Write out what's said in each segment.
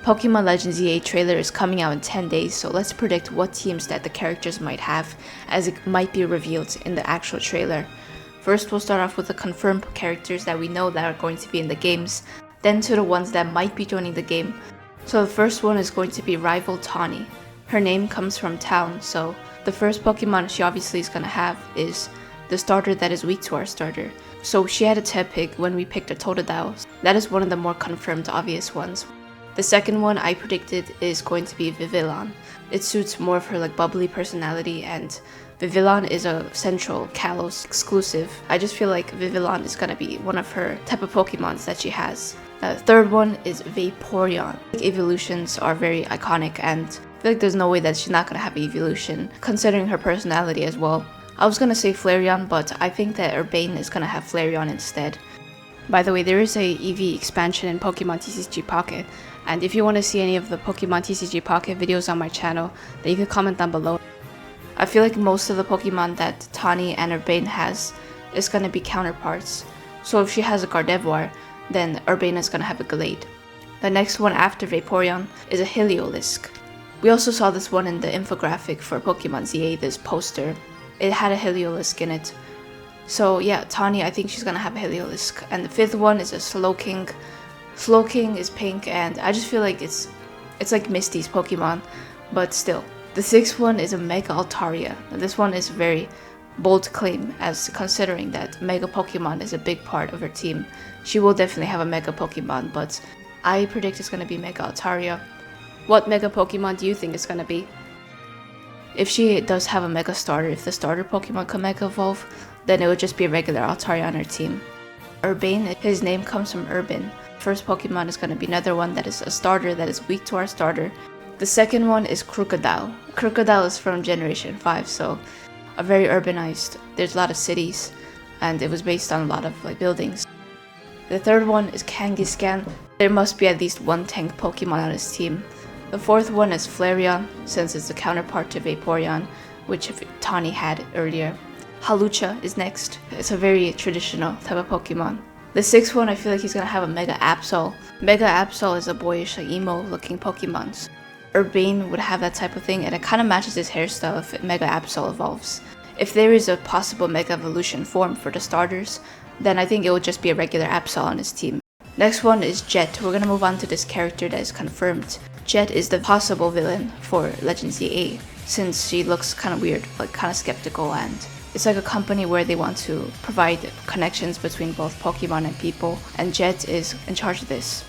Pokemon Legends EA trailer is coming out in 10 days, so let's predict what teams that the characters might have, as it might be revealed in the actual trailer. First, we'll start off with the confirmed characters that we know that are going to be in the games, then to the ones that might be joining the game. So the first one is going to be Rival Tawny. Her name comes from town, so the first Pokemon she obviously is going to have is the starter that is weak to our starter. So she had a Tepig when we picked a Totodile. That is one of the more confirmed obvious ones. The second one I predicted is going to be Yvelatal. It suits more of her bubbly personality, and Yvelatal is a Central Kalos exclusive. I just feel like Yvelatal is going to be one of her type of Pokemons that she has. The third one is Vaporeon. Evolutions are very iconic, and I feel like there's no way that she's not going to have an evolution, considering her personality as well. I was going to say Flareon, but I think that Urbane is going to have Flareon instead. By the way, there is a EV expansion in Pokemon TCG Pocket, and if you want to see any of the Pokemon TCG Pocket videos on my channel, then you can comment down below. I feel like most of the Pokemon that Tawny and Urbane has is going to be counterparts. So if she has a Gardevoir, then Urbane is going to have a Glade. The next one after Vaporeon is a Heliolisk. We also saw this one in the infographic for Pokemon ZA, this poster. It had a Heliolisk in it. So yeah, Tawny, I think she's gonna have a Heliolisk. And the fifth one is a Slowking. Slowking is pink, and I just feel like it's like Misty's Pokemon, but still. The sixth one is a Mega Altaria. Now, this one is a very bold claim, as considering that Mega Pokemon is a big part of her team. She will definitely have a Mega Pokemon, but I predict it's gonna be Mega Altaria. What Mega Pokemon do you think it's gonna be? If she does have a Mega Starter, if the starter Pokemon can Mega Evolve, then it would just be a regular Altaria on her team. Urbane, his name comes from Urban. First Pokemon is going to be another one that is a starter that is weak to our starter. The second one is Crocodile. Crocodile is from Generation 5, so a very urbanized. There's a lot of cities, and it was based on a lot of buildings. The third one is Kangaskhan. There must be at least one tank Pokemon on his team. The fourth one is Flareon, since it's the counterpart to Vaporeon, which Tawny had earlier. Hawlucha is next. It's a very traditional type of Pokemon. The sixth one, I feel like he's gonna have a Mega Absol. Mega Absol is a boyish, emo looking Pokemon. Urbane would have that type of thing, and it kind of matches his hairstyle if Mega Absol evolves. If there is a possible Mega Evolution form for the starters, then I think it would just be a regular Absol on his team. Next one is Jet. We're gonna move on to this character that is confirmed. Jet is the possible villain for Legends EA, since she looks kind of weird, kind of skeptical, and it's like a company where they want to provide connections between both Pokemon and people, and Jet is in charge of this.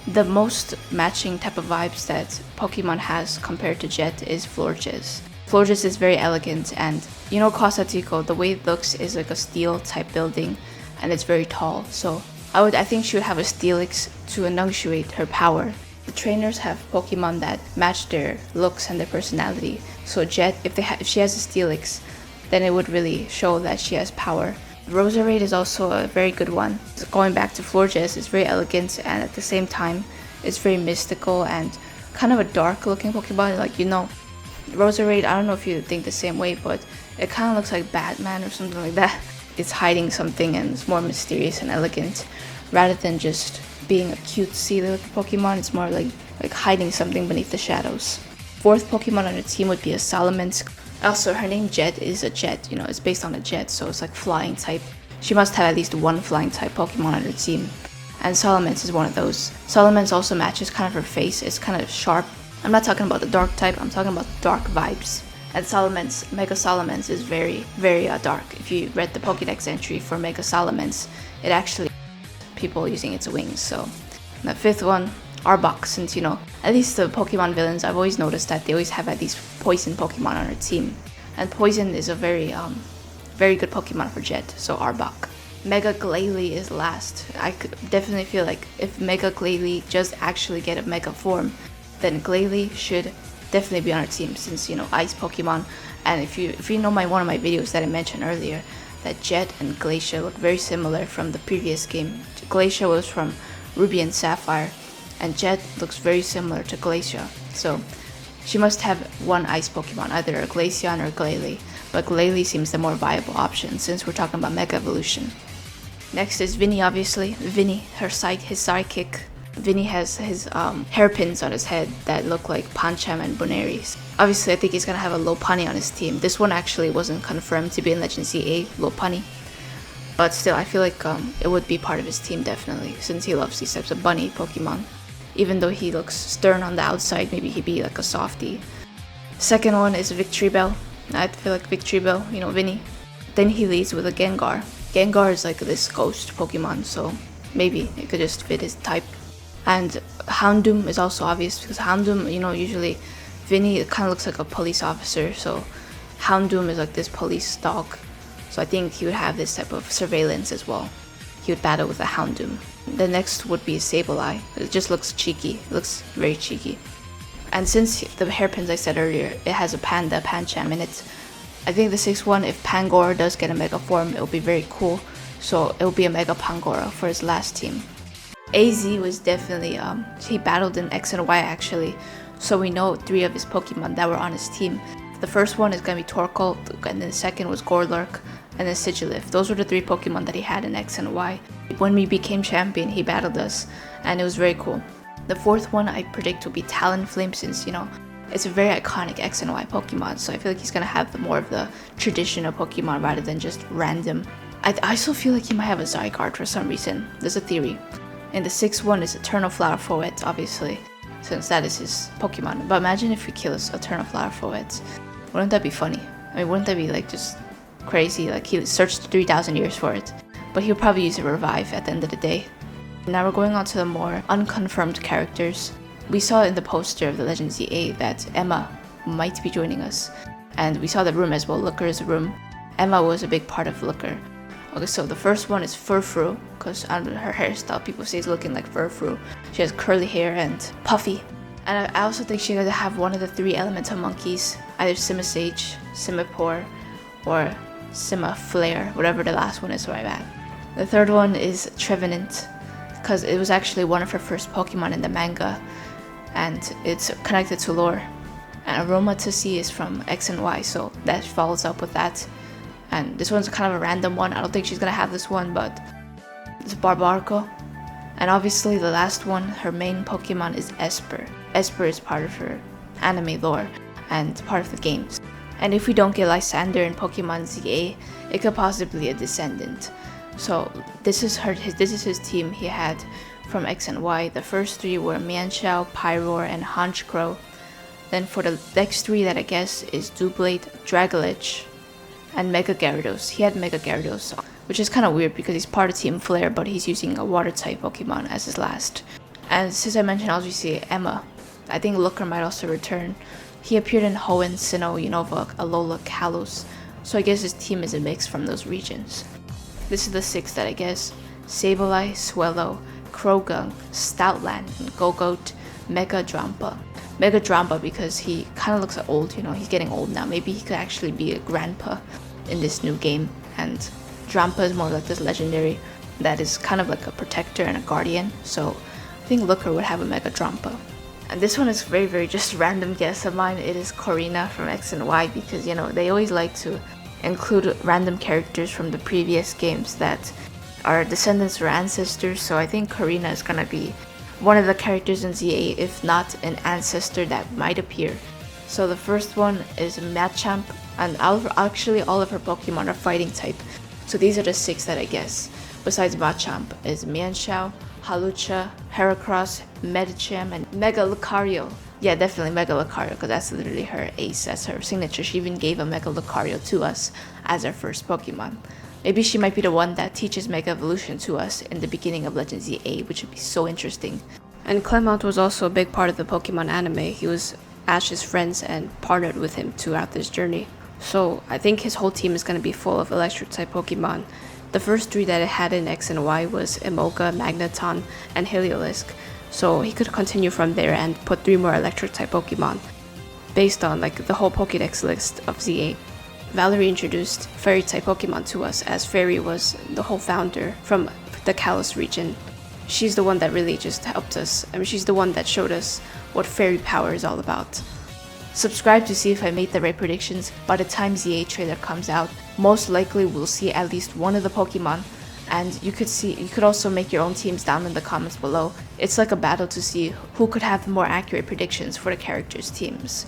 The most matching type of vibes that Pokemon has compared to Jet is Florges. Florges is very elegant, and Cosatico, the way it looks is like a steel type building, and it's very tall, so I think she would have a Steelix to enunciate her power. The trainers have Pokemon that match their looks and their personality, so Jet, if she has a Steelix, then it would really show that she has power. Roserade is also a very good one. Going back to Florges, it's very elegant, and at the same time it's very mystical and kind of a dark looking Pokemon. Roserade, I don't know if you think the same way, but it kind of looks like Batman or something like that. It's hiding something, and it's more mysterious and elegant rather than just being a cutesy little Pokemon. It's more like hiding something beneath the shadows. Fourth Pokemon on her team would be a Salamence. Also, her name Jet is a jet, it's based on a jet, so it's like flying type. She must have at least one flying type Pokemon on her team, and Salamence is one of those. Salamence also matches kind of her face. It's kind of sharp. I'm not talking about the dark type, I'm talking about dark vibes. And Salamence, Mega Salamence is very, very dark. If you read the Pokédex entry for Mega Salamence, it actually people using its wings. So the fifth one, Arbok, since at least the Pokemon villains, I've always noticed that they always have at least poison Pokemon on their team, and poison is a very good Pokemon for Jet, so Arbok. Mega Glalie is last. I could definitely feel like if Mega Glalie just actually get a Mega form, then Glalie should definitely be on our team, since Ice Pokemon. And if you know one of my videos that I mentioned earlier, that Jet and Glacia look very similar from the previous game. Glacia was from Ruby and Sapphire, and Jet looks very similar to Glacia, so she must have one ice Pokemon, either a Glaceon or Glalie, but Glalie seems the more viable option since we're talking about Mega Evolution. Next is Vinny, obviously. Vinny, his sidekick. Vinny has his hairpins on his head that look like Pancham and Boneris. Obviously, I think he's gonna have a Lopunny on his team. This one actually wasn't confirmed to be in Legend CA, Lopunny. But still, I feel like it would be part of his team definitely, since he loves these types of bunny Pokemon. Even though he looks stern on the outside, maybe he'd be like a softie. Second one is Victreebel. I feel like Victreebel, Vinny. Then he leads with a Gengar. Gengar is like this ghost Pokemon, so maybe it could just fit his type. And Houndoom is also obvious, because Houndoom, usually Vinny kind of looks like a police officer, so Houndoom is like this police dog. So I think he would have this type of surveillance as well. He would battle with a Houndoom. The next would be Sableye. It just looks cheeky. It looks very cheeky. And since the hairpins I said earlier, it has a panda, Pancham in it, I think the sixth one, if Pangoro does get a Mega Form, it will be very cool. So it will be a Mega Pangoro for his last team. AZ was definitely, he battled in X and Y actually. So we know 3 of his Pokemon that were on his team. The first one is going to be Torkoal, and then the second was Gorlurk, and then Sigilyph. Those were the 3 Pokemon that he had in X and Y. When we became champion, he battled us, and it was very cool. The fourth one I predict will be Talonflame, since, it's a very iconic X and Y Pokemon, so I feel like he's going to have more of the traditional Pokemon rather than just random. I also feel like he might have a Zygarde for some reason. There's a theory. And the sixth one is Eternal Flower Foet, obviously, since that is his Pokemon. But imagine if we kill his Eternal Flower Foet. Wouldn't that be funny? I mean, wouldn't that be like just crazy? Like he searched 3,000 years for it. But he'll probably use a revive at the end of the day. Now we're going on to the more unconfirmed characters. We saw in the poster of the Legend ZA that Emma might be joining us. And we saw the room as well, Looker's room. Emma was a big part of Looker. Okay, so the first one is Furfrou, because under her hairstyle, people say it's looking like Furfrou. She has curly hair and puffy. And I also think she's going to have one of the 3 elemental monkeys, either Simisage, Simipour, or Simaflare, whatever the last one is where I'm at. The third one is Trevenant, because it was actually one of her first Pokemon in the manga, and it's connected to lore. And Aromatisse is from X and Y, so that follows up with that. And this one's kind of a random one. I don't think she's gonna have this one, but it's Barbarco. And obviously the last one, her main Pokemon is Esper. Esper is part of her anime lore and part of the games. And if we don't get Lysander in Pokemon ZA, it could possibly be a descendant. So this is his team he had from X and Y. The first 3 were Mienshao, Pyroar, and Honchkrow. Then for the next 3 that I guess is Doublade, Dragolich, and Mega Gyarados. He had Mega Gyarados, which is kind of weird because he's part of Team Flare, but he's using a water type Pokemon as his last. And since I mentioned obviously Emma, I think Looker might also return. He appeared in Hoenn, Sinnoh, Unova, Alola, Kalos, so I guess his team is a mix from those regions. This is the 6 that I guess: Sableye, Swellow, Croagunk, Stoutland, and Gogoat, Mega Drampa. Mega Drampa because he kind of looks old, he's getting old now. Maybe he could actually be a grandpa in this new game. And Drampa is more like this legendary that is kind of like a protector and a guardian. So I think Looker would have a Mega Drampa. And this one is very, very just random guess of mine. It is Corina from X and Y because, they always like to include random characters from the previous games that are descendants or ancestors. So I think Corina is gonna be one of the characters in ZA, if not an ancestor that might appear. So the first one is Machamp, and actually all of her Pokemon are fighting type. So these are the 6 that I guess. Besides Machamp is Mienshao, Hawlucha, Heracross, Medicham, and Mega Lucario. Yeah, definitely Mega Lucario, because that's literally her ace, that's her signature. She even gave a Mega Lucario to us as our first Pokemon. Maybe she might be the one that teaches Mega Evolution to us in the beginning of Legend ZA, which would be so interesting. And Clemont was also a big part of the Pokemon anime. He was Ash's friends and partnered with him throughout this journey. So I think his whole team is going to be full of electric type Pokemon. The first 3 that it had in X and Y was Emolga, Magneton, and Heliolisk. So he could continue from there and put 3 more electric type Pokemon based on the whole Pokédex list of ZA. Valerie introduced fairy type Pokemon to us, as Fairy was the whole founder from the Kalos region. She's the one that really just helped us. I mean, she's the one that showed us what fairy power is all about. Subscribe to see if I made the right predictions. By the time ZA trailer comes out, most likely we'll see at least one of the Pokemon And you could also make your own teams down in the comments below. It's like a battle to see who could have more accurate predictions for the characters' teams.